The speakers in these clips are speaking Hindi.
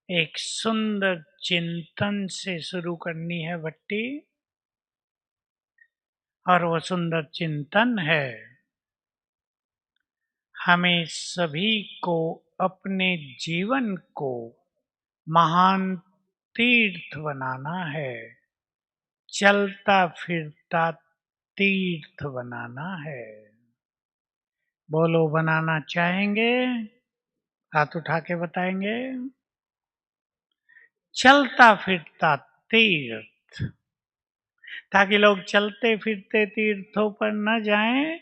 एक सुंदर चिंतन से शुरू करनी है भट्टी। और वो सुंदर चिंतन है, हमें सभी को अपने जीवन को महान तीर्थ बनाना है, चलता फिरता तीर्थ बनाना है। बोलो, बनाना चाहेंगे? हाथ उठा के बताएंगे। चलता फिरता तीर्थ, ताकि लोग चलते फिरते तीर्थों पर न जाएं।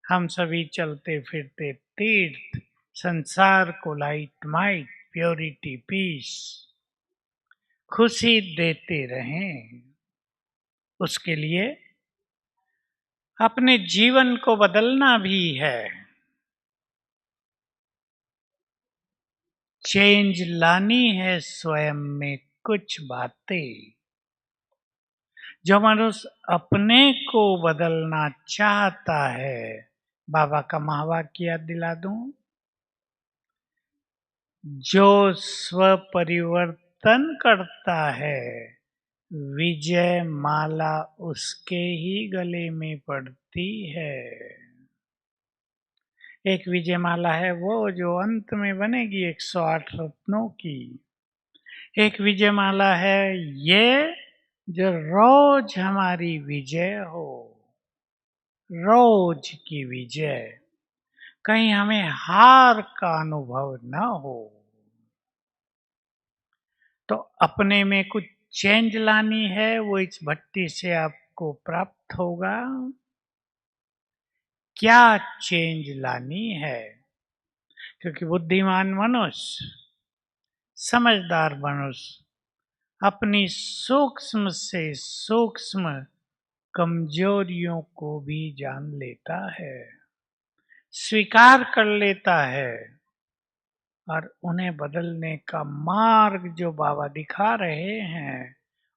हम सभी चलते फिरते तीर्थ संसार को लाइट माइट प्योरिटी पीस खुशी देते रहें। उसके लिए अपने जीवन को बदलना भी है। चेंज लानी है स्वयं में कुछ बातें। जो मनुष्य अपने को बदलना चाहता है, बाबा का महावाक्य याद दिला दूं, जो स्व परिवर्तन करता है विजय माला उसके ही गले में पड़ती है। एक विजय माला है वो जो अंत में बनेगी 108 रत्नों की। एक विजय माला है ये जो रोज हमारी विजय हो, रोज की विजय, कहीं हमें हार का अनुभव न हो। तो अपने में कुछ चेंज लानी है, वो इस भट्टी से आपको प्राप्त होगा। क्या चेंज लानी है? क्योंकि बुद्धिमान मनुष्य, समझदार मनुष्य अपनी सूक्ष्म से सूक्ष्म कमजोरियों को भी जान लेता है, स्वीकार कर लेता है और उन्हें बदलने का मार्ग जो बाबा दिखा रहे हैं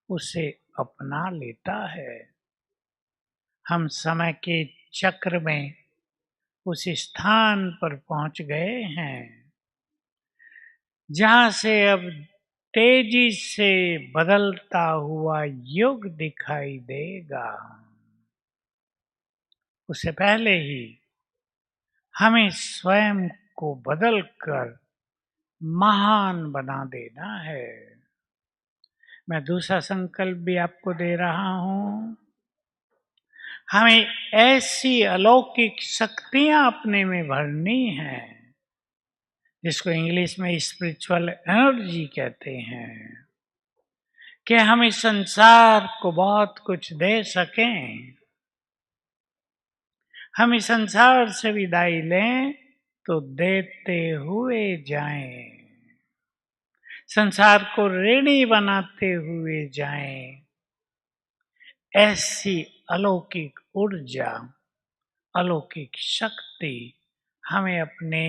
उसे अपना लेता है। हम समय के चक्र में उस स्थान पर पहुंच गए हैं जहां से अब तेजी से बदलता हुआ युग दिखाई देगा। उससे पहले ही हमें स्वयं को बदलकर महान बना देना है। मैं दूसरा संकल्प भी आपको दे रहा हूं। हमें ऐसी अलौकिक शक्तियां अपने में भरनी है जिसको इंग्लिश में स्पिरिचुअल एनर्जी कहते हैं, कि हम इस संसार को बहुत कुछ दे सकें। हम इस संसार से विदाई लें तो देते हुए जाएं, संसार को ऋणी बनाते हुए जाएं। ऐसी अलौकिक ऊर्जा, अलौकिक शक्ति हमें अपने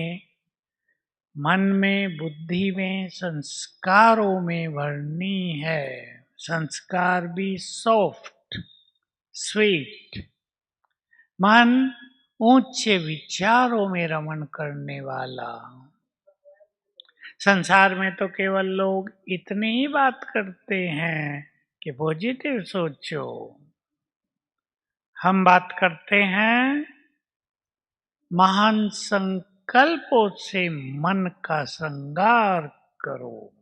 मन में, बुद्धि में, संस्कारों में भरनी है। संस्कार भी सॉफ्ट, स्वीट, मन ऊंचे विचारों में रमण करने वाला। संसार में तो केवल लोग इतनी ही बात करते हैं कि पॉजिटिव सोचो। हम बात करते हैं महान संकल्पों से मन का श्रृंगार करो,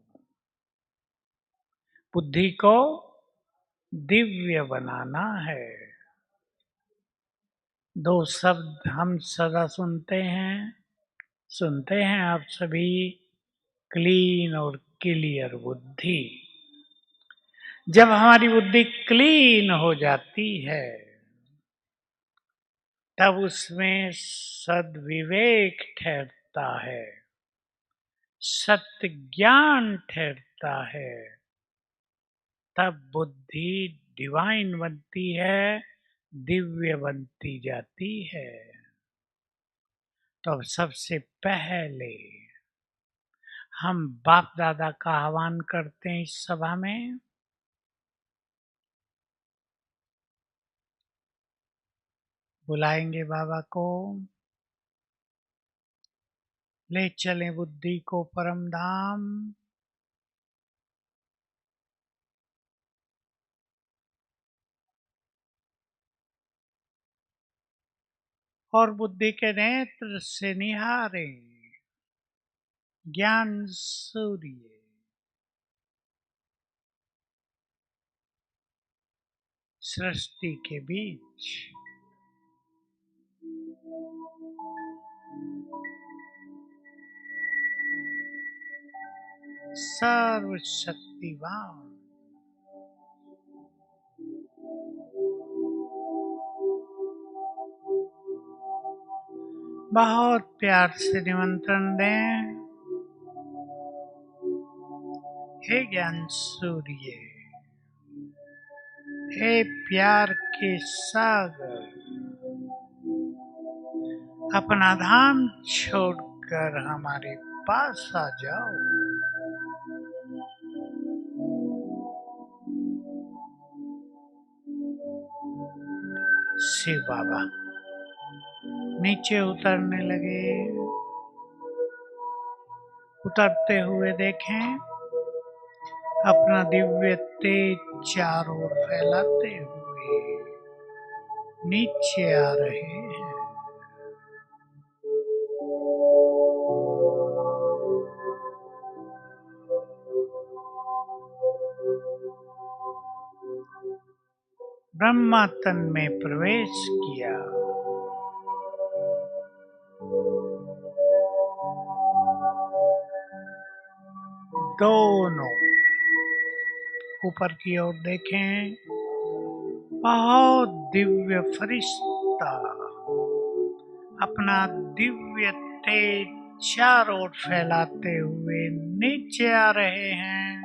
बुद्धि को दिव्य बनाना है। दो शब्द हम सदा सुनते हैं आप सभी, क्लीन और क्लियर बुद्धि। जब हमारी बुद्धि क्लीन हो जाती है तब उसमें सद्विवेक ठहरता है, सत्य ज्ञान ठहरता है। तब बुद्धि डिवाइन बनती है, दिव्य बनती जाती है। तो अब सबसे पहले हम बाप दादा का आह्वान करते हैं इस सभा में। बुलाएंगे बाबा को, ले चलें बुद्धि को परम धाम। और बुद्धि के नेत्र से निहारे ज्ञान सूर्य सृष्टि के बीच सर्वशक्तिवान बहुत प्यार से निमंत्रण दें। हे ज्ञान सूर्य, हे प्यार के सागर, अपना धाम छोड़कर हमारे पास आ जाओ। शिव बाबा नीचे उतरने लगे। उतरते हुए देखें अपना दिव्य तेज चारों ओर फैलाते हुए नीचे आ रहे हैं। ब्रह्मा तन में प्रवेश किया। दोनों ऊपर की ओर देखें, बहुत दिव्य फरिश्ता अपना दिव्य तेज चारों ओर फैलाते हुए नीचे आ रहे हैं।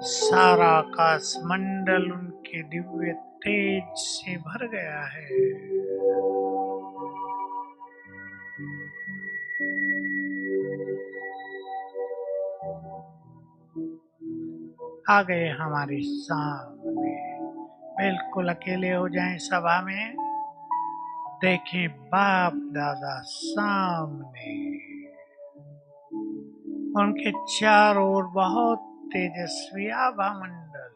सारा आकाश मंडल उनके दिव्य तेज से भर गया है। आ गए हमारे सामने। बिल्कुल अकेले हो जाएं सभा में। देखें बाप दादा सामने। उनके चारों ओर बहुत तेजस्वी आभा मंडल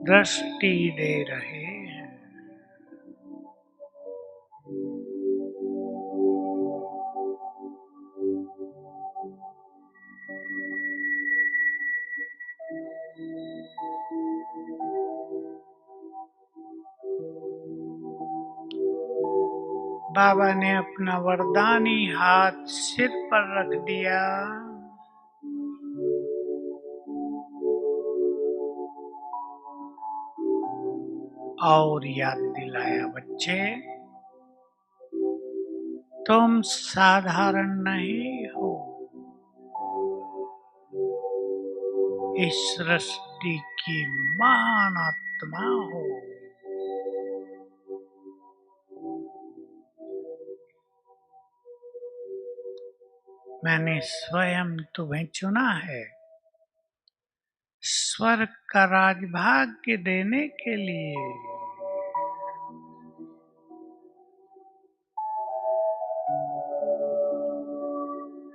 दृष्टि दे रहे हैं। बाबा ने अपना वरदानी हाथ सिर पर रख दिया और याद दिलाया, बच्चे तुम साधारण नहीं हो, इस सृष्टि की महान आत्मा हो। मैंने स्वयं तुम्हें चुना है स्वर्ग का राजभाग्य देने के लिए।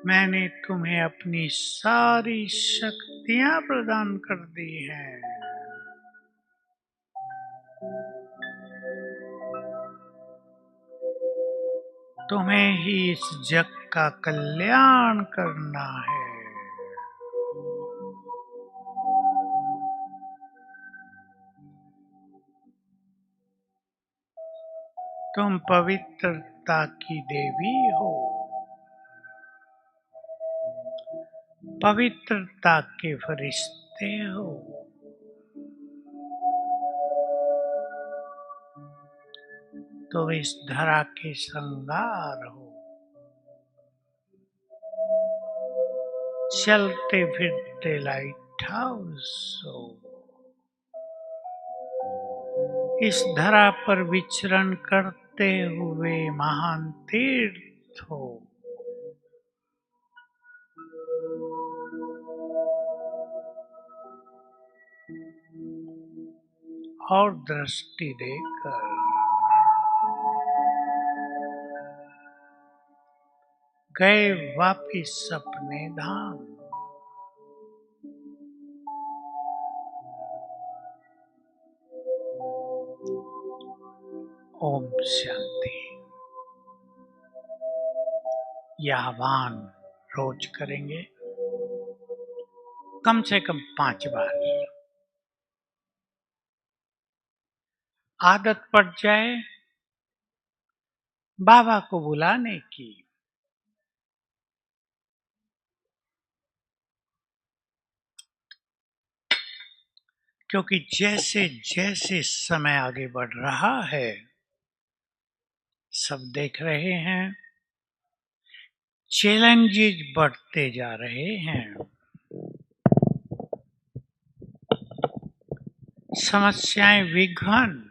मैंने तुम्हें अपनी सारी शक्तियां प्रदान कर दी हैं। तुम्हें ही इस जग का कल्याण करना है। तुम पवित्रता की देवी हो, पवित्रता के फरिश्ते हो। तो इस धरा के श्रृंगार हो, चलते फिरते लाइट हाउस हो। इस धरा पर विचरण करते हुए महान तीर्थ हो। और दृष्टि देकर गए वापिस अपने धाम। ओम शांति। यह आह्वान रोज करेंगे, कम से कम 5 बार। आदत पड़ जाए बाबा को बुलाने की, क्योंकि जैसे जैसे समय आगे बढ़ रहा है, सब देख रहे हैं, चैलेंजेस बढ़ते जा रहे हैं, समस्याएं, विघ्न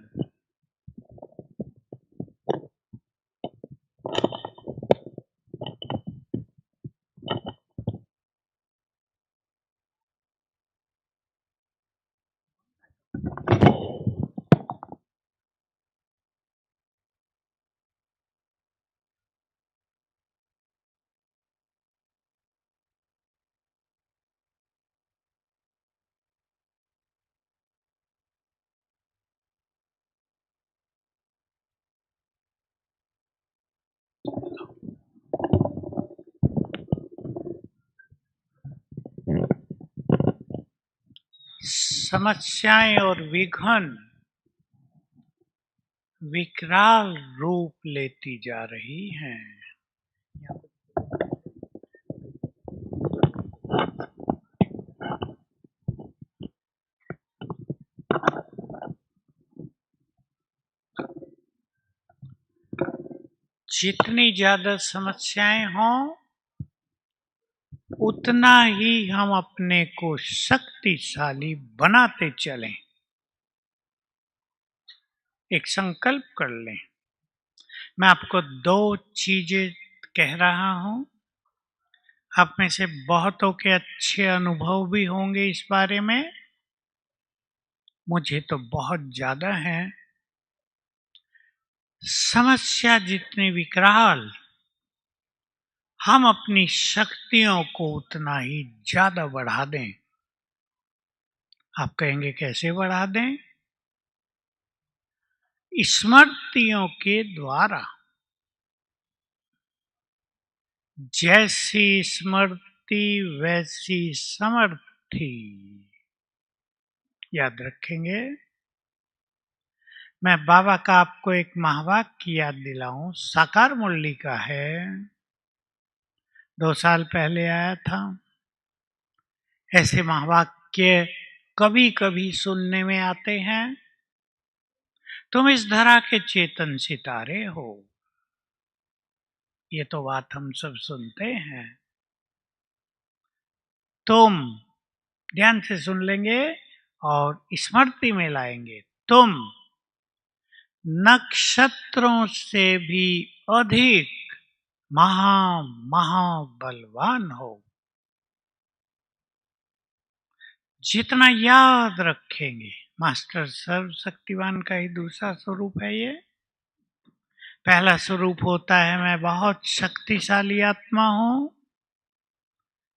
समस्याएं और विघ्न विकराल रूप लेती जा रही हैं। जितनी ज्यादा समस्याएं हों, उतना ही हम अपने को शक्तिशाली बनाते चलें। एक संकल्प कर लें। मैं आपको 2 चीजें कह रहा हूं। आप में से बहुतों के अच्छे अनुभव भी होंगे इस बारे में, मुझे तो बहुत ज्यादा है। समस्या जितनी विकराल, हम अपनी शक्तियों को उतना ही ज्यादा बढ़ा दें। आप कहेंगे कैसे बढ़ा दें? स्मृतियों के द्वारा। जैसी स्मृति वैसी समर्थी। याद रखेंगे। मैं बाबा का आपको एक महावाक्य याद दिलाऊं, साकार मुरली का है, 2 साल पहले आया था। ऐसे महावाक्य कभी कभी सुनने में आते हैं। तुम इस धरा के चेतन सितारे हो, ये तो बात हम सब सुनते हैं। तुम ध्यान से सुन लेंगे और स्मृति में लाएंगे। तुम नक्षत्रों से भी अधिक महाबलवान हो। जितना याद रखेंगे, मास्टर सर्वशक्तिवान का ही दूसरा स्वरूप है ये। पहला स्वरूप होता है मैं बहुत शक्तिशाली आत्मा हूं,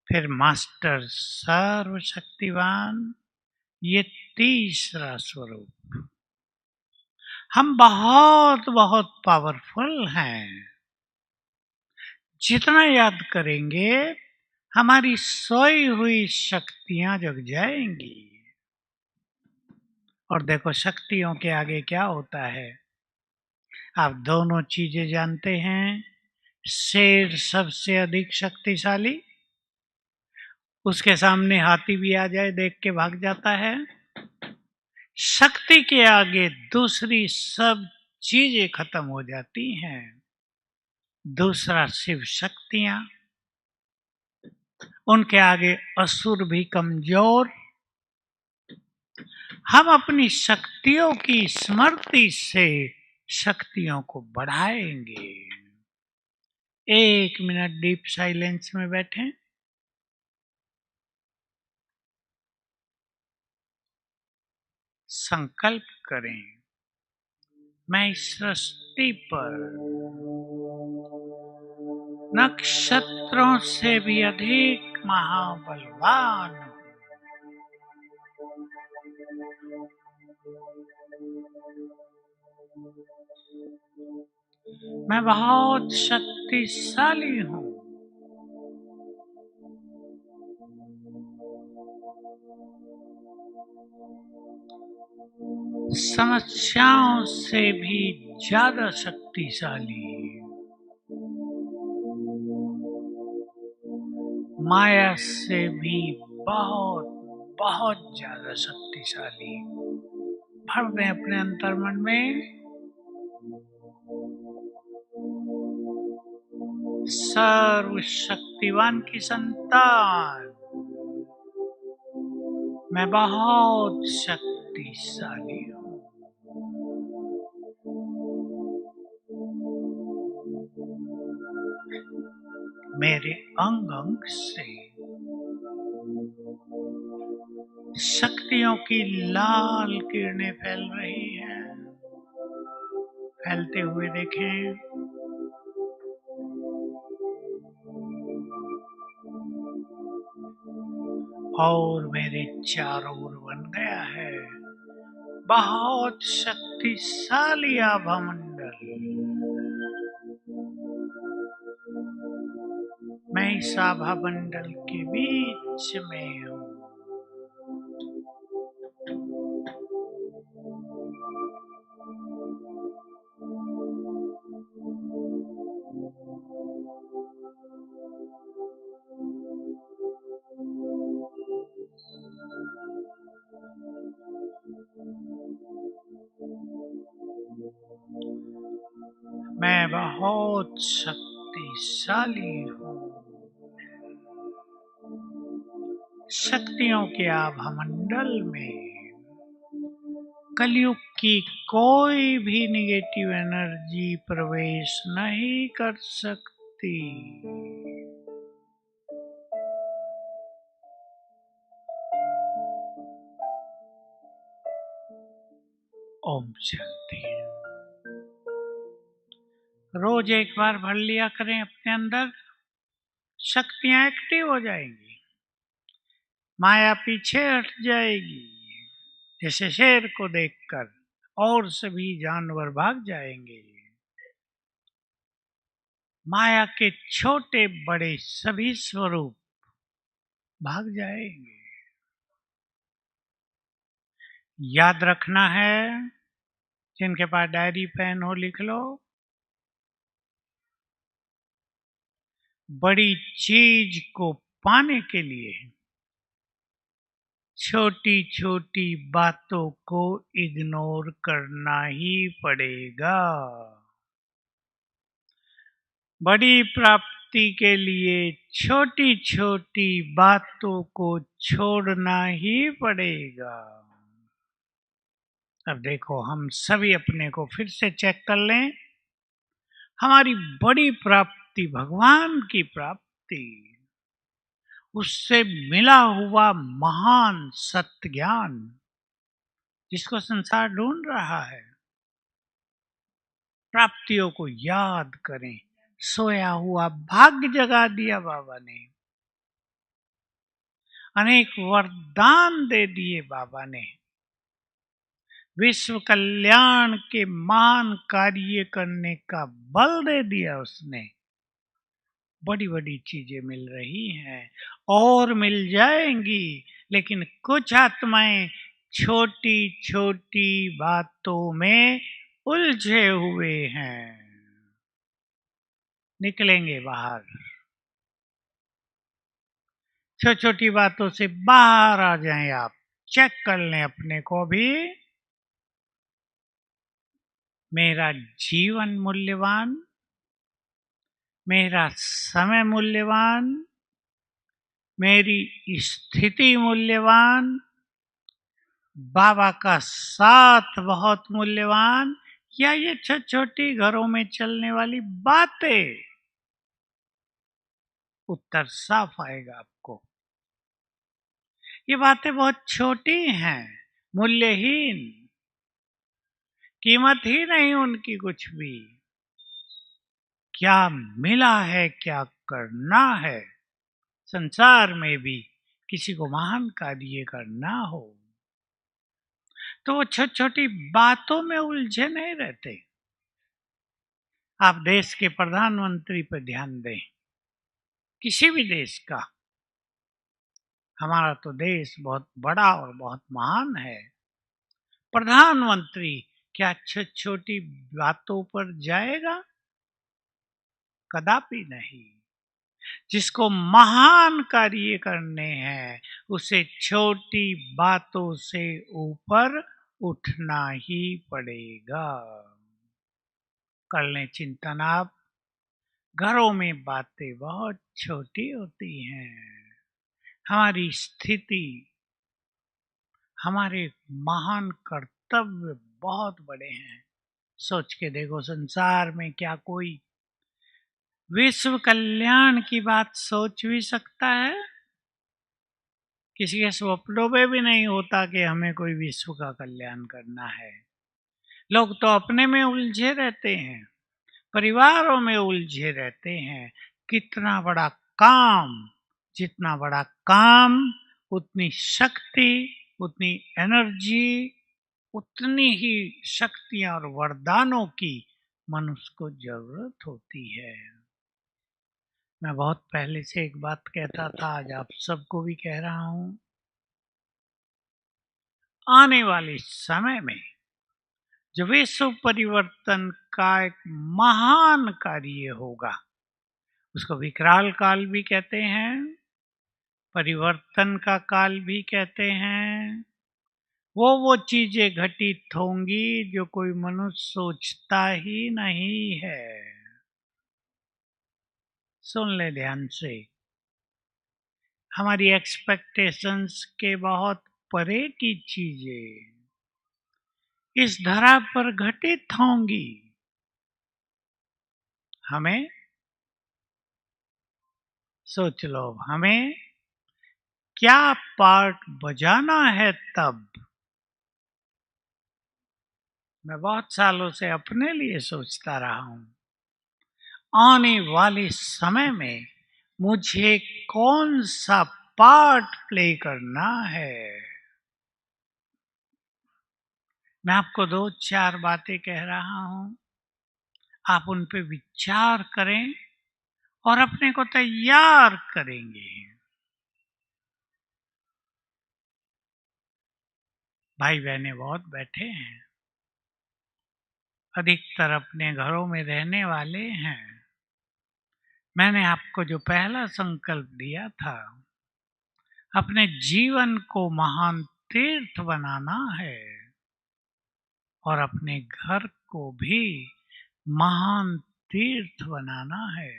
फिर मास्टर सर्वशक्तिवान, ये तीसरा स्वरूप। हम बहुत बहुत पावरफुल हैं। जितना याद करेंगे, हमारी सोई हुई शक्तियां जग जाएंगी। और देखो, शक्तियों के आगे क्या होता है? आप दोनों चीजें जानते हैं। शेर सबसे अधिक शक्तिशाली, उसके सामने हाथी भी आ जाए देख के भाग जाता है। शक्ति के आगे दूसरी सब चीजें खत्म हो जाती हैं। दूसरा शिव शक्तियां, उनके आगे असुर भी कमजोर। हम अपनी शक्तियों की स्मृति से शक्तियों को बढ़ाएंगे। 1 मिनट डीप साइलेंस में बैठें। संकल्प करें, मैं इस सृष्टि पर नक्षत्रों से भी अधिक महाबलवान हूं। मैं बहुत शक्तिशाली हूँ। समस्याओं से भी ज्यादा शक्तिशाली, माया से भी बहुत बहुत ज्यादा शक्तिशाली। भर दें अपने अंतर्मन में सर्वशक्तिवान की संतान, मैं बहुत शक्तिशाली हूँ। मेरे अंग अंग से शक्तियों की लाल किरणें फैल रही हैं। फैलते हुए देखें। और मेरे चारों ओर बन गया है बहुत शक्तिशाली आभा मंडल। मैं इस आभा मंडल के बीच में हूँ। मैं बहुत शक्तिशाली हूँ। शक्तियों के आभा मंडल में कलयुग की कोई भी निगेटिव एनर्जी प्रवेश नहीं कर सकती। ओम शांति। रोज एक बार भर लिया करें अपने अंदर, शक्तियां एक्टिव हो जाएंगी, माया पीछे हट जाएगी। जैसे शेर को देखकर और सभी जानवर भाग जाएंगे। माया के छोटे बड़े सभी स्वरूप भाग जाएंगे। याद रखना है, जिनके पास डायरी पेन हो लिख लो। बड़ी चीज को पाने के लिए छोटी छोटी बातों को इग्नोर करना ही पड़ेगा। बड़ी प्राप्ति के लिए छोटी छोटी बातों को छोड़ना ही पड़ेगा। अब देखो, हम सभी अपने को फिर से चेक कर लें। हमारी बड़ी प्राप्ति भगवान की प्राप्ति, उससे मिला हुआ महान सत्य ज्ञान जिसको संसार ढूंढ रहा है। प्राप्तियों को याद करें। सोया हुआ भाग्य जगा दिया बाबा ने। अनेक वरदान दे दिए बाबा ने। विश्व कल्याण के महान कार्य करने का बल दे दिया उसने। बड़ी बड़ी चीजें मिल रही हैं और मिल जाएंगी, लेकिन कुछ आत्माएं छोटी छोटी बातों में उलझे हुए हैं। निकलेंगे बाहर। छोटी छोटी बातों से बाहर आ जाएं। आप चेक कर लें अपने को भी। मेरा जीवन मूल्यवान, मेरा समय मूल्यवान, मेरी स्थिति मूल्यवान, बाबा का साथ बहुत मूल्यवान, या ये छोटी छोटी घरों में चलने वाली बातें? उत्तर साफ आएगा आपको। ये बातें बहुत छोटी हैं, मूल्यहीन, कीमत ही नहीं उनकी कुछ भी। क्या मिला है, क्या करना है संसार में भी किसी को महान कार्य करना हो तो वो छोटी छोटी बातों में उलझे नहीं रहते। आप देश के प्रधानमंत्री पर ध्यान दें, किसी भी देश का। हमारा तो देश बहुत बड़ा और बहुत महान है। प्रधानमंत्री क्या छोटी बातों पर जाएगा? कदापि नहीं। जिसको महान कार्य करने हैं, उसे छोटी बातों से ऊपर उठना ही पड़ेगा। कर लें चिंतन आप, घरों में बातें बहुत छोटी होती हैं। हमारी स्थिति, हमारे महान कर्तव्य बहुत बड़े हैं। सोच के देखो, संसार में क्या कोई विश्व कल्याण की बात सोच भी सकता है? किसी के स्वप्नों में भी नहीं होता कि हमें कोई विश्व का कल्याण करना है। लोग तो अपने में उलझे रहते हैं, परिवारों में उलझे रहते हैं। कितना बड़ा काम, जितना बड़ा काम उतनी शक्ति, उतनी एनर्जी, उतनी ही शक्तियां और वरदानों की मनुष्य को जरूरत होती है। मैं बहुत पहले से एक बात कहता था, आज आप सबको भी कह रहा हूं। आने वाले समय में जो विश्व परिवर्तन का एक महान कार्य होगा, उसको विकराल काल भी कहते हैं, परिवर्तन का काल भी कहते हैं। वो चीजें घटित होंगी जो कोई मनुष्य सोचता ही नहीं है। सुन ले ध्यान से, हमारी एक्सपेक्टेशंस के बहुत परे की चीजें इस धरा पर घटित होंगी। हमें सोच लो, हमें क्या पार्ट बजाना है तब। मैं बहुत सालों से अपने लिए सोचता रहा हूं, आने वाले समय में मुझे कौन सा पार्ट प्ले करना है। मैं आपको दो चार बातें कह रहा हूं, आप उन पे विचार करें और अपने को तैयार करेंगे। भाई बहनें बहुत बैठे हैं, अधिकतर अपने घरों में रहने वाले हैं। मैंने आपको जो पहला संकल्प दिया था, अपने जीवन को महान तीर्थ बनाना है और अपने घर को भी महान तीर्थ बनाना है।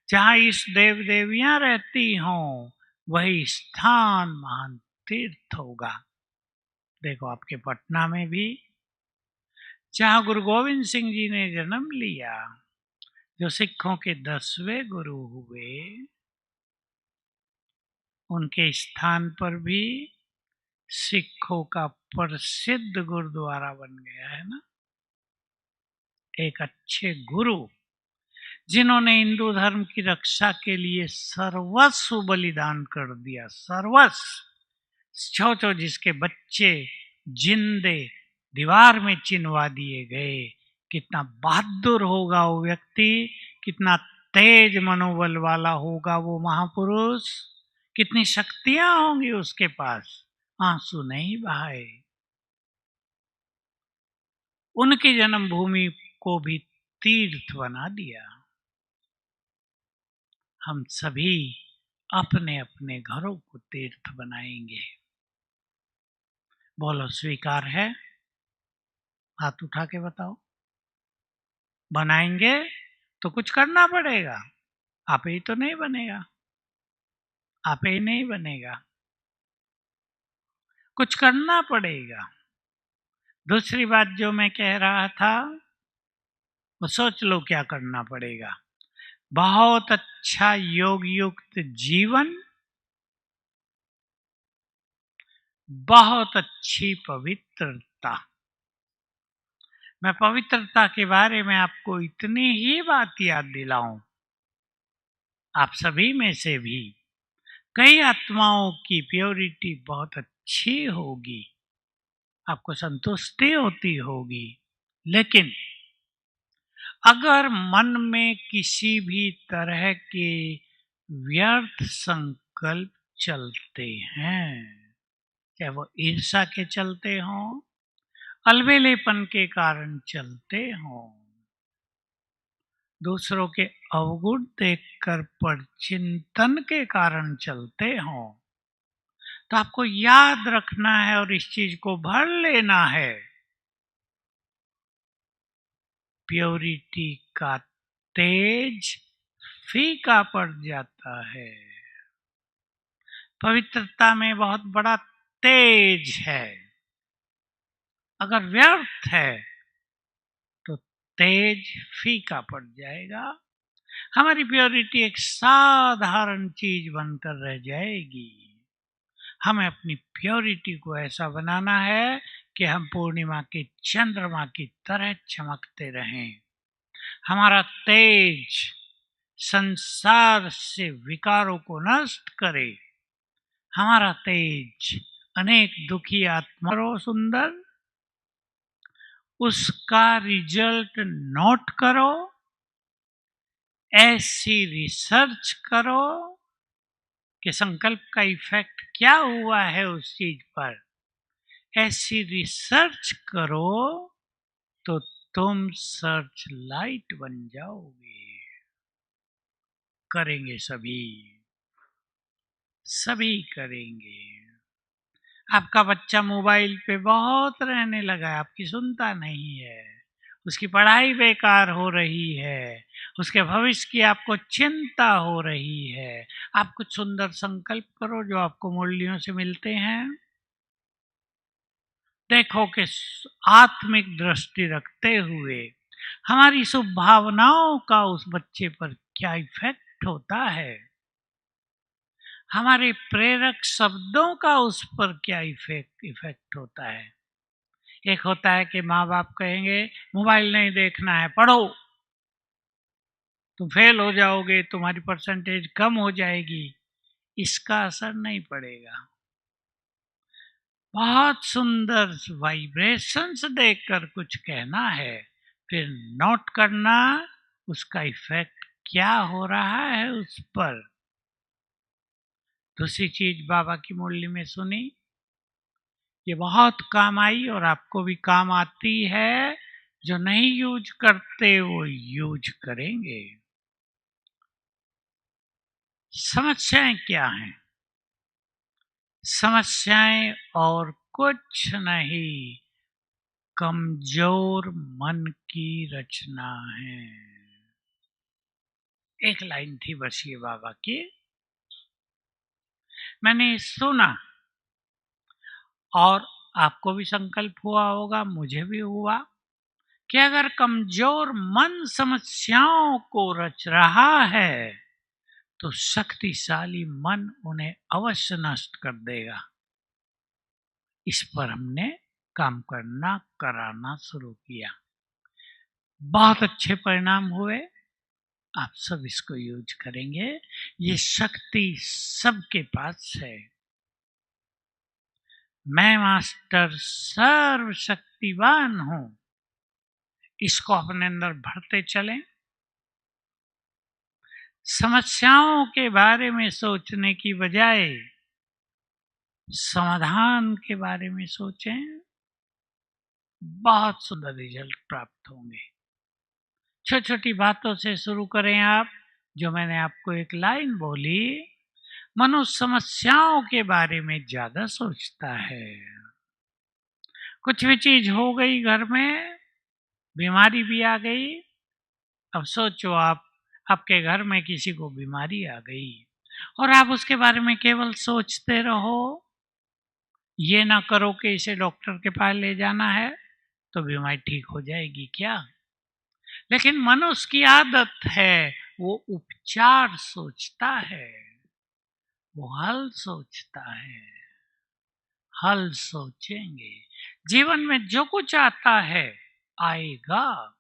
जहां इस देव देवियां रहती हों, वही स्थान महान तीर्थ होगा। देखो, आपके पटना में भी जहां गुरु गोविंद सिंह जी ने जन्म लिया, जो सिखों के 10वें गुरु हुए, उनके स्थान पर भी सिखों का प्रसिद्ध गुरुद्वारा बन गया है ना। एक अच्छे गुरु, जिन्होंने हिंदू धर्म की रक्षा के लिए सर्वस्व बलिदान कर दिया, सर्वस्व। सोचो, जिसके बच्चे जिंदे दीवार में चिनवा दिए गए, कितना बहादुर होगा वो व्यक्ति, कितना तेज मनोबल वाला होगा वो महापुरुष, कितनी शक्तियां होंगी उसके पास। आंसू नहीं बहाए, उनकी जन्मभूमि को भी तीर्थ बना दिया। हम सभी अपने अपने घरों को तीर्थ बनाएंगे। बोलो, स्वीकार है? हाथ उठा के बताओ। बनाएंगे तो कुछ करना पड़ेगा, आप ही तो नहीं बनेगा, आप ही नहीं बनेगा, कुछ करना पड़ेगा। दूसरी बात जो मैं कह रहा था, वो सोच लो क्या करना पड़ेगा। बहुत अच्छा योग युक्त जीवन, बहुत अच्छी पवित्रता। मैं पवित्रता के बारे में आपको इतनी ही बात याद दिलाऊं, आप सभी में से भी कई आत्माओं की प्योरिटी बहुत अच्छी होगी, आपको संतुष्टि होती होगी। लेकिन अगर मन में किसी भी तरह के व्यर्थ संकल्प चलते हैं, चाहे वो ईर्ष्या के चलते हों, अलबेलेपन के कारण चलते हों, दूसरों के अवगुण देखकर पर चिंतन के कारण चलते हों, तो आपको याद रखना है और इस चीज को भर लेना है, प्योरिटी का तेज फीका पड़ जाता है। पवित्रता में बहुत बड़ा तेज है। अगर व्यर्थ है तो तेज फीका पड़ जाएगा। हमारी प्योरिटी एक साधारण चीज बनकर रह जाएगी। हमें अपनी प्योरिटी को ऐसा बनाना है कि हम पूर्णिमा के चंद्रमा की तरह चमकते रहें। हमारा तेज संसार से विकारों को नष्ट करे। हमारा तेज अनेक दुखी आत्मा को सुंदर, उसका रिजल्ट नोट करो, ऐसी रिसर्च करो कि संकल्प का इफेक्ट क्या हुआ है उस चीज पर। ऐसी रिसर्च करो तो तुम सर्च लाइट बन जाओगे। करेंगे सभी, सभी करेंगे। आपका बच्चा मोबाइल पे बहुत रहने लगा है, आपकी सुनता नहीं है, उसकी पढ़ाई बेकार हो रही है, उसके भविष्य की आपको चिंता हो रही है। आप कुछ सुंदर संकल्प करो जो आपको मूल्यों से मिलते हैं। देखो कि आत्मिक दृष्टि रखते हुए हमारी शुभ भावनाओं का उस बच्चे पर क्या इफेक्ट होता है, हमारे प्रेरक शब्दों का उस पर क्या इफेक्ट होता है। एक होता है कि माँ बाप कहेंगे मोबाइल नहीं देखना है, पढ़ो, तुम फेल हो जाओगे, तुम्हारी परसेंटेज कम हो जाएगी। इसका असर नहीं पड़ेगा। बहुत सुंदर वाइब्रेशंस देकर कुछ कहना है, फिर नोट करना उसका इफेक्ट क्या हो रहा है उस पर। दूसरी चीज बाबा की मुरली में सुनी, ये बहुत काम आई और आपको भी काम आती है। जो नहीं यूज करते वो यूज करेंगे। समस्याएं क्या हैं? समस्याएं और कुछ नहीं, कमजोर मन की रचना है। एक लाइन थी बस ये बाबा की, मैंने सुना और आपको भी संकल्प हुआ होगा, मुझे भी हुआ कि अगर कमजोर मन समस्याओं को रच रहा है तो शक्तिशाली मन उन्हें अवश्य नष्ट कर देगा। इस पर हमने काम करना कराना शुरू किया, बहुत अच्छे परिणाम हुए। आप सब इसको यूज करेंगे, ये शक्ति सबके पास है। मैं मास्टर सर्वशक्तिवान हूं, इसको अपने अंदर भरते चलें। समस्याओं के बारे में सोचने की बजाय समाधान के बारे में सोचें, बहुत सुंदर रिजल्ट प्राप्त होंगे। छोटी छोटी बातों से शुरू करें आप। जो मैंने आपको एक लाइन बोली, मनुष्य समस्याओं के बारे में ज्यादा सोचता है। कुछ भी चीज हो गई घर में, बीमारी भी आ गई, अब सोचो आप, आपके घर में किसी को बीमारी आ गई और आप उसके बारे में केवल सोचते रहो, ये ना करो कि इसे डॉक्टर के पास ले जाना है तो बीमारी ठीक हो जाएगी क्या। लेकिन मनुष्य की आदत है, वो उपचार सोचता है, वो हल सोचता है। हल सोचेंगे, जीवन में जो कुछ आता है आएगा,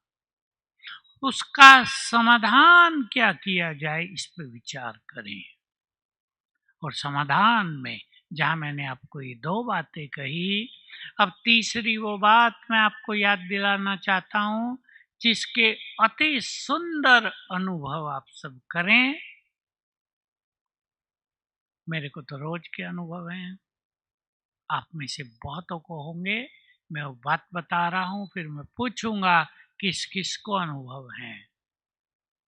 उसका समाधान क्या किया जाए इस पर विचार करें और समाधान में जहां मैंने आपको ये दो बातें कही, अब तीसरी वो बात मैं आपको याद दिलाना चाहता हूं, जिसके अति सुंदर अनुभव आप सब करें। मेरे को तो रोज के अनुभव हैं, आप में से बहुतों को होंगे। मैं वो बात बता रहा हूं, फिर मैं पूछूंगा किस किस को अनुभव हैं।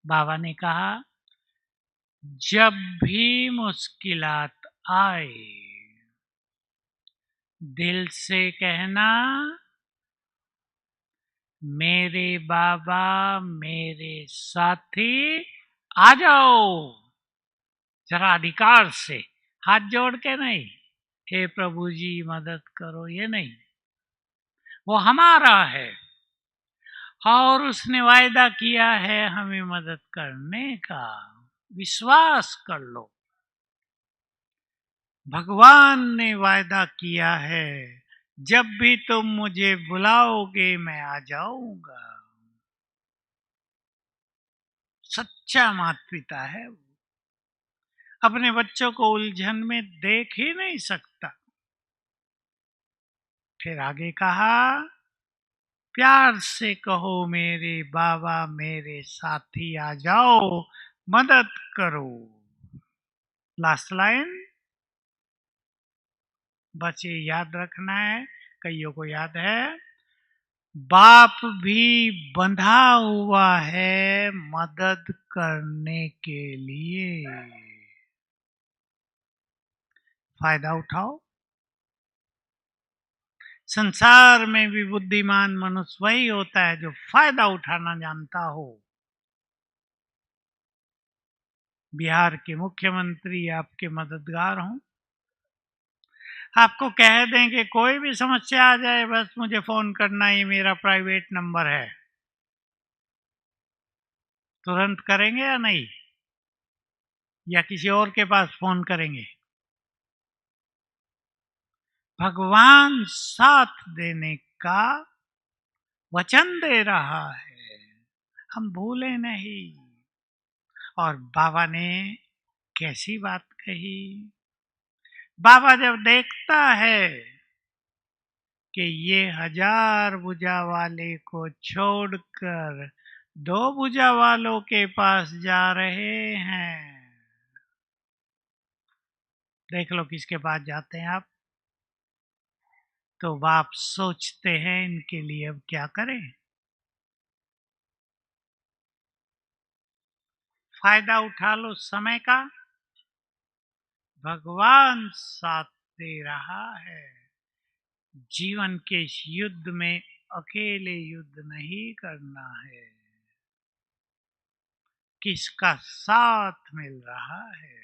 बाबा ने कहा, जब भी मुश्किलात आए, दिल से कहना, मेरे बाबा मेरे साथी आ जाओ। जरा अधिकार से, हाथ जोड़ के नहीं, हे प्रभु जी मदद करो, ये नहीं। वो हमारा है और उसने वायदा किया है हमें मदद करने का। विश्वास कर लो, भगवान ने वायदा किया है, जब भी तुम मुझे बुलाओगे मैं आ जाऊंगा। सच्चा माता पिता है वो, अपने बच्चों को उलझन में देख ही नहीं सकता। फिर आगे कहा, प्यार से कहो मेरे बाबा मेरे साथी आ जाओ, मदद करो। लास्ट लाइन बस ये याद रखना है, कईयों को याद है, बाप भी बंधा हुआ है मदद करने के लिए। फायदा उठाओ। संसार में भी बुद्धिमान मनुष्य वही होता है जो फायदा उठाना जानता हो। बिहार के मुख्यमंत्री आपके मददगार हों, आपको कह दें कि कोई भी समस्या आ जाए बस मुझे फोन करना, ही मेरा प्राइवेट नंबर है, तुरंत करेंगे या नहीं? या किसी और के पास फोन करेंगे? भगवान साथ देने का वचन दे रहा है, हम भूले नहीं। और बाबा ने कैसी बात कही, बाबा जब देखता है कि ये 1000 भुजा वाले को छोड़कर 2 भुजा वालों के पास जा रहे हैं, देख लो किसके पास जाते हैं आप। तो बाप सोचते हैं इनके लिए अब क्या करें। फायदा उठा लो समय का, भगवान साथ दे रहा है। जीवन के इस युद्ध में अकेले युद्ध नहीं करना है, किसका साथ मिल रहा है।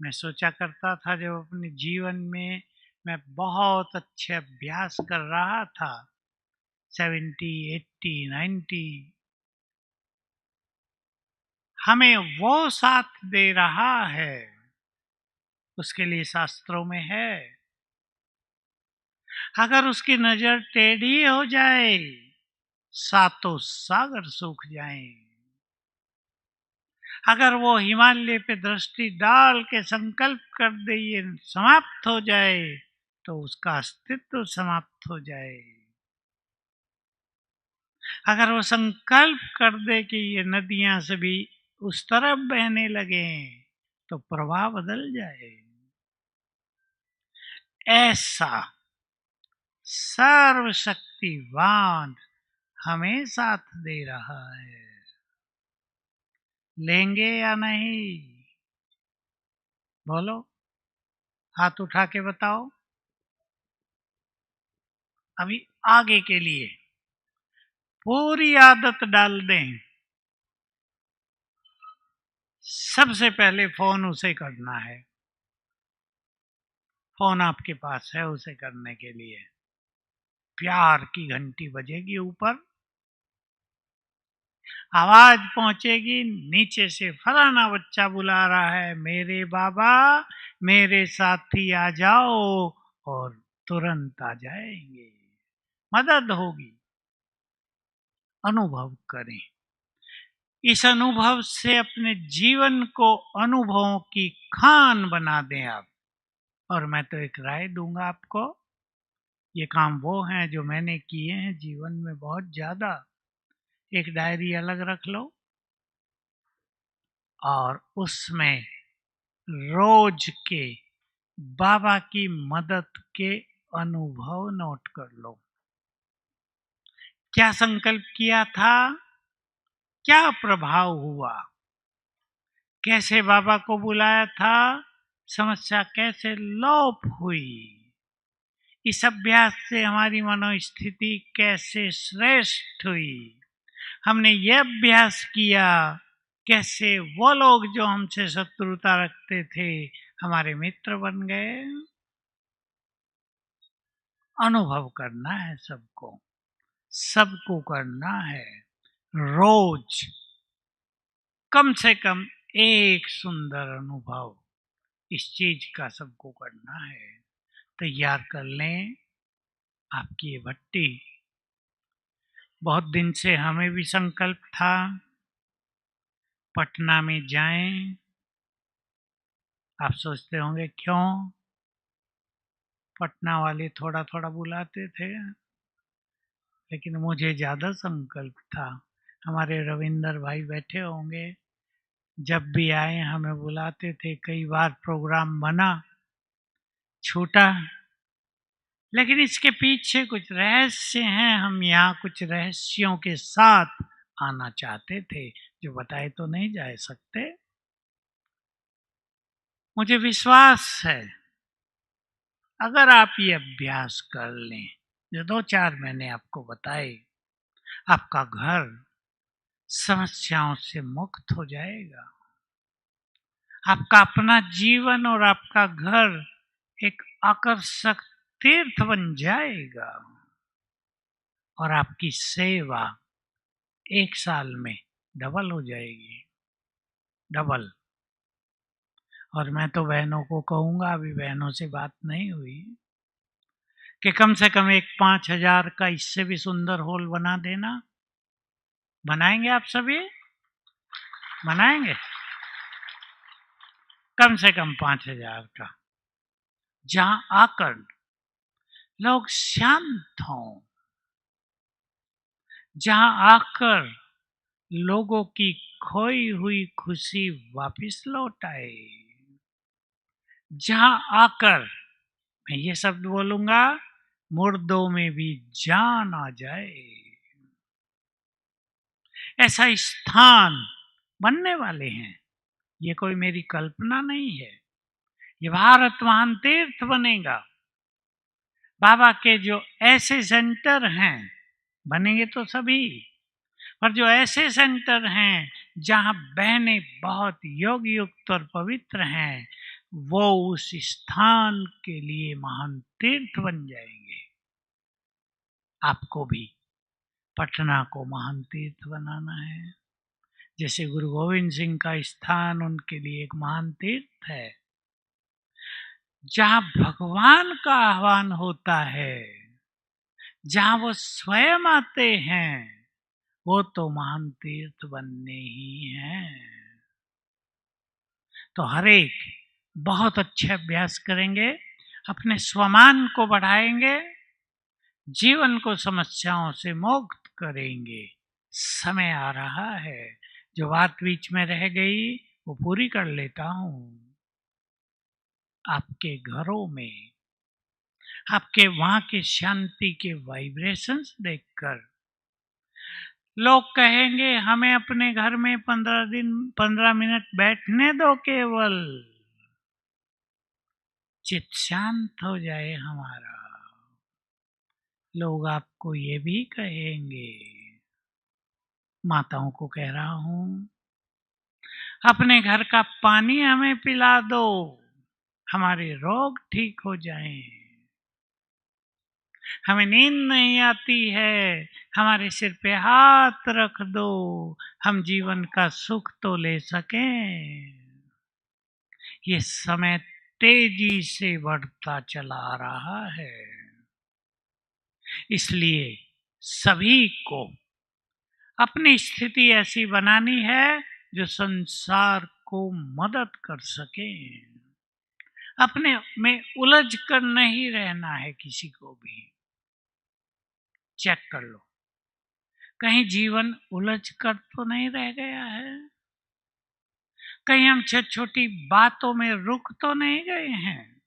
मैं सोचा करता था जब अपने जीवन में मैं बहुत अच्छे अभ्यास कर रहा था, 70, 80, 90, हमें वो साथ दे रहा है, उसके लिए शास्त्रों में है, अगर उसकी नजर टेढ़ी हो जाए सातों सागर सूख जाएं। अगर वो हिमालय पे दृष्टि डाल के संकल्प कर दे ये समाप्त हो जाए, तो उसका अस्तित्व समाप्त हो जाए। अगर वो संकल्प कर दे कि ये नदियां सभी उस तरफ बहने लगे, तो प्रवाह बदल जाए। ऐसा सर्वशक्तिवान हमें साथ दे रहा है, लेंगे या नहीं? बोलो, हाथ उठा के बताओ। अभी आगे के लिए पूरी आदत डाल दें। सबसे पहले फोन उसे करना है, फोन आपके पास है उसे करने के लिए। प्यार की घंटी बजेगी, ऊपर आवाज पहुंचेगी नीचे से, फलाना बच्चा बुला रहा है, मेरे बाबा मेरे साथी आ जाओ, और तुरंत आ जाएंगे, मदद होगी। अनुभव करें, इस अनुभव से अपने जीवन को अनुभवों की खान बना दें आप। और मैं तो एक राय दूंगा आपको, ये काम वो हैं जो मैंने किए हैं जीवन में बहुत ज्यादा। एक डायरी अलग रख लो और उसमें रोज के बाबा की मदद के अनुभव नोट कर लो। क्या संकल्प किया था, क्या प्रभाव हुआ, कैसे बाबा को बुलाया था, समस्या कैसे लोप हुई, इस अभ्यास से हमारी मनोस्थिति कैसे श्रेष्ठ हुई, हमने ये अभ्यास किया कैसे वो लोग जो हमसे शत्रुता रखते थे हमारे मित्र बन गए। अनुभव करना है सबको, सबको करना है। रोज कम से कम एक सुंदर अनुभव इस चीज का सबको करना है। तैयार कर लें आपकी ये भट्टी। बहुत दिन से हमें भी संकल्प था पटना में जाएं। आप सोचते होंगे क्यों, पटना वाले थोड़ा थोड़ा बुलाते थे, लेकिन मुझे ज्यादा संकल्प था। हमारे रविंदर भाई बैठे होंगे, जब भी आए हमें बुलाते थे, कई बार प्रोग्राम बना छूटा, लेकिन इसके पीछे कुछ रहस्य हैं। हम यहाँ कुछ रहस्यों के साथ आना चाहते थे जो बताए तो नहीं जा सकते। मुझे विश्वास है अगर आप ये अभ्यास कर लें जो 2-4 मैंने आपको बताए, आपका घर समस्याओं से मुक्त हो जाएगा। आपका अपना जीवन और आपका घर एक आकर्षक तीर्थ बन जाएगा और आपकी सेवा 1 साल में डबल हो जाएगी, डबल। और मैं तो बहनों को कहूंगा, अभी बहनों से बात नहीं हुई, कि कम से कम एक 5,000 का इससे भी सुंदर हॉल बना देना। बनाएंगे आप सभी? बनाएंगे कम से कम 5,000 का, जहां आकर लोग शांत हों, जहां आकर लोगों की खोई हुई खुशी वापस लौट आए, जहां आकर मैं ये शब्द बोलूंगा, मुर्दों में भी जान आ जाए। ऐसा स्थान बनने वाले हैं। ये कोई मेरी कल्पना नहीं है, ये भारत महान तीर्थ बनेगा। बाबा के जो ऐसे सेंटर हैं, बनेंगे तो सभी, पर जो ऐसे सेंटर हैं जहां बहनें बहुत योग युक्त और पवित्र हैं, वो उस स्थान के लिए महान तीर्थ बन जाएंगे। आपको भी पटना को महान तीर्थ बनाना है, जैसे गुरु गोविंद सिंह का स्थान उनके लिए एक महान तीर्थ है, जहां भगवान का आह्वान होता है, जहां वो स्वयं आते हैं, वो तो महान तीर्थ बनने ही हैं। तो हर एक बहुत अच्छे अभ्यास करेंगे, अपने स्वमान को बढ़ाएंगे, जीवन को समस्याओं से मुक्त करेंगे। समय आ रहा है, जो बात बीच में रह गई वो पूरी कर लेता हूं। आपके घरों में, आपके वहां के शांति के वाइब्रेशंस देखकर लोग कहेंगे हमें अपने घर में 15 मिनट बैठने दो, केवल चित्त शांत हो जाए हमारा। लोग आपको ये भी कहेंगे, माताओं को कह रहा हूं, अपने घर का पानी हमें पिला दो, हमारे रोग ठीक हो जाएं। हमें नींद नहीं आती है, हमारे सिर पे हाथ रख दो, हम जीवन का सुख तो ले सकें। ये समय तेजी से बढ़ता चला रहा है, इसलिए सभी को अपनी स्थिति ऐसी बनानी है जो संसार को मदद कर सके। अपने में उलझ कर नहीं रहना है किसी को भी। चेक कर लो, कहीं जीवन उलझ कर तो नहीं रह गया है? कहीं हम छोटी छोटी बातों में रुक तो नहीं गए हैं?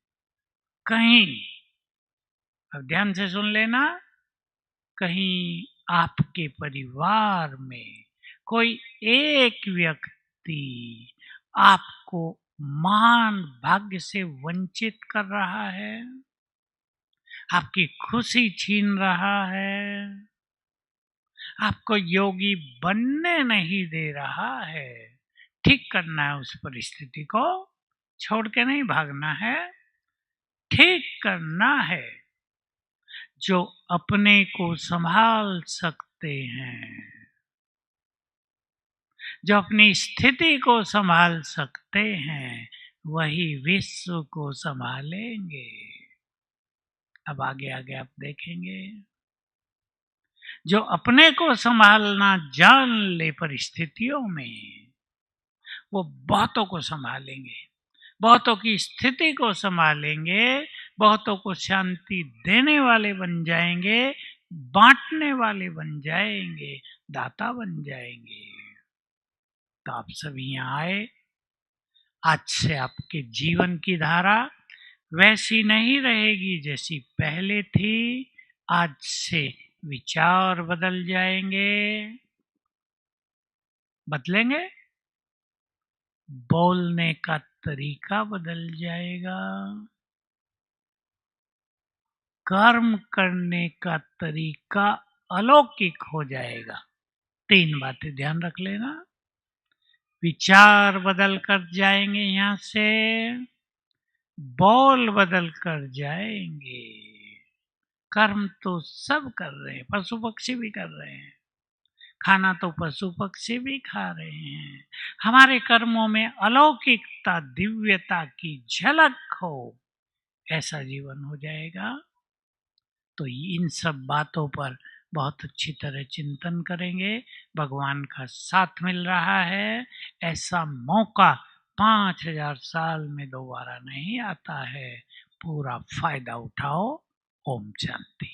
कहीं, अब ध्यान से सुन लेना, कहीं आपके परिवार में कोई एक व्यक्ति आपको महान भाग्य से वंचित कर रहा है, आपकी खुशी छीन रहा है, आपको योगी बनने नहीं दे रहा है। ठीक करना है उस परिस्थिति को, छोड़ के नहीं भागना है, ठीक करना है। जो अपने को संभाल सकते हैं, जो अपनी स्थिति को संभाल सकते हैं, वही विश्व को संभालेंगे। अब आगे आगे आप देखेंगे, जो अपने को संभालना जान ले परिस्थितियों में, वो बहुतों को संभालेंगे, बहुतों की स्थिति को संभालेंगे, बहुतों को शांति देने वाले बन जाएंगे, बांटने वाले बन जाएंगे, दाता बन जाएंगे। तो आप सभी यहाँ आए, आज से आपके जीवन की धारा वैसी नहीं रहेगी जैसी पहले थी। आज से विचार बदल जाएंगे, बदलेंगे, बोलने का तरीका बदल जाएगा, कर्म करने का तरीका अलौकिक हो जाएगा। 3 बातें ध्यान रख लेना, विचार बदल कर जाएंगे, यहां से बोल बदल कर जाएंगे। कर्म तो सब कर रहे हैं, पशु पक्षी भी कर रहे हैं, खाना तो पशु पक्षी भी खा रहे हैं। हमारे कर्मों में अलौकिकता, दिव्यता की झलक हो, ऐसा जीवन हो जाएगा। तो इन सब बातों पर बहुत अच्छी तरह चिंतन करेंगे। भगवान का साथ मिल रहा है, ऐसा मौका 5000 साल में दोबारा नहीं आता है। पूरा फायदा उठाओ। ओम शांति।